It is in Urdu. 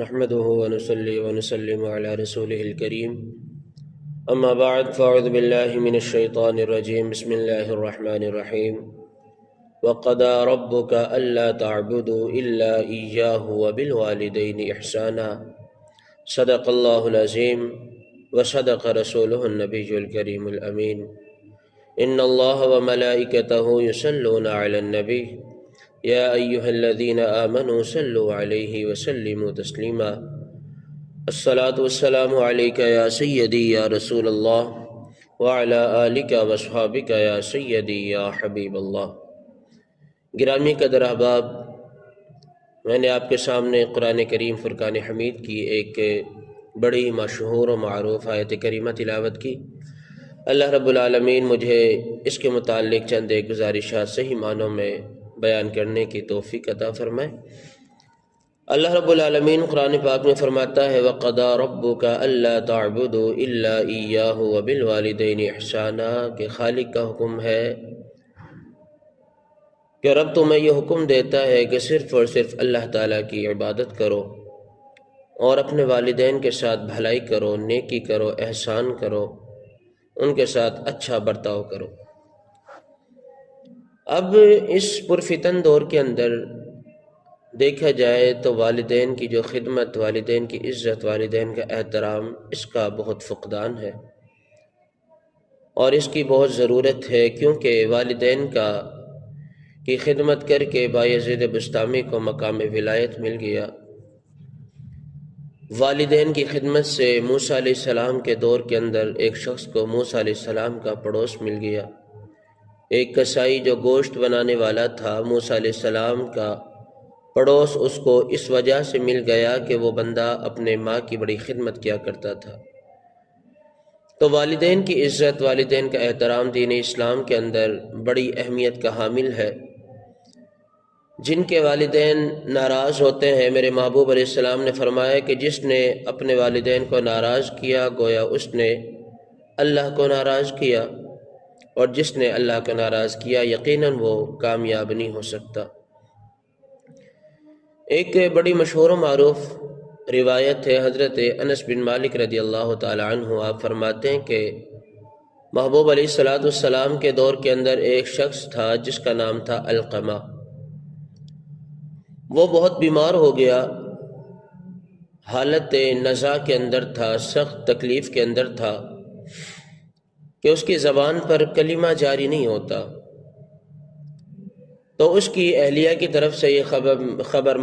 نحمده ونصلي ونسلم على رسوله الكريم أما بعد فأعوذ بالله من الشيطان الرجيم بسم الله الرحمن الرحيم وقضى ربك ألا تعبدوا إلا إياه وبالوالدين إحسانا صدق الله العظيم وصدق رسوله النبي الكريم الأمين إن الله وملائكته يصلون على النبي يا أيها الذين آمنوا صلوا عليه وسلموا تسليما الصلاة والسلام عليك يا سيدي يا رسول الله وعلى آلك وصحابك يا سيدي يا حبيب الله۔ گرامی قدر احباب، میں نے آپ کے سامنے قرآن کریم فرقان حمید کی ایک بڑی مشہور و معروف آیت کریمہ تلاوت کی۔ اللہ رب العالمین مجھے اس کے متعلق چند ایک گزارشات صحیح معنوں میں بیان کرنے کی توفیق عطا فرمائے۔ اللہ رب العالمین قرآن پاک میں فرماتا ہے وَقَضَى رَبُّكَ أَلَّا تَعْبُدُوا إِلَّا إِيَّاهُ وَبِالْوَالِدَيْنِ إِحْسَانًا کہ خالق کا حکم ہے کہ رب تمہیں یہ حکم دیتا ہے کہ صرف اور صرف اللہ تعالیٰ کی عبادت کرو اور اپنے والدین کے ساتھ بھلائی کرو، نیکی کرو، احسان کرو، ان کے ساتھ اچھا برتاؤ کرو۔ اب اس پرفتن دور کے اندر دیکھا جائے تو والدین کی جو خدمت، والدین کی عزت، والدین کا احترام، اس کا بہت فقدان ہے اور اس کی بہت ضرورت ہے، کیونکہ والدین کی خدمت کر کے بایزید بسطامی کو مقام ولایت مل گیا۔ والدین کی خدمت سے موسیٰ علیہ السلام کے دور کے اندر ایک شخص کو موسیٰ علیہ السلام کا پڑوس مل گیا۔ ایک کسائی جو گوشت بنانے والا تھا، موسیٰ علیہ السلام کا پڑوس اس کو اس وجہ سے مل گیا کہ وہ بندہ اپنے ماں کی بڑی خدمت کیا کرتا تھا۔ تو والدین کی عزت، والدین کا احترام دین اسلام کے اندر بڑی اہمیت کا حامل ہے۔ جن کے والدین ناراض ہوتے ہیں، میرے محبوب علیہ السلام نے فرمایا کہ جس نے اپنے والدین کو ناراض کیا گویا اس نے اللہ کو ناراض کیا، اور جس نے اللہ کو ناراض کیا یقیناً وہ کامیاب نہیں ہو سکتا۔ ایک بڑی مشہور و معروف روایت ہے، حضرت انس بن مالک رضی اللہ تعالی عنہ آپ فرماتے ہیں کہ محبوب علیہ السلام کے دور کے اندر ایک شخص تھا جس کا نام تھا علقمہ۔ وہ بہت بیمار ہو گیا، حالت نزا کے اندر تھا، سخت تکلیف کے اندر تھا کہ اس کی زبان پر کلمہ جاری نہیں ہوتا۔ تو اس کی اہلیہ کی طرف سے یہ خبر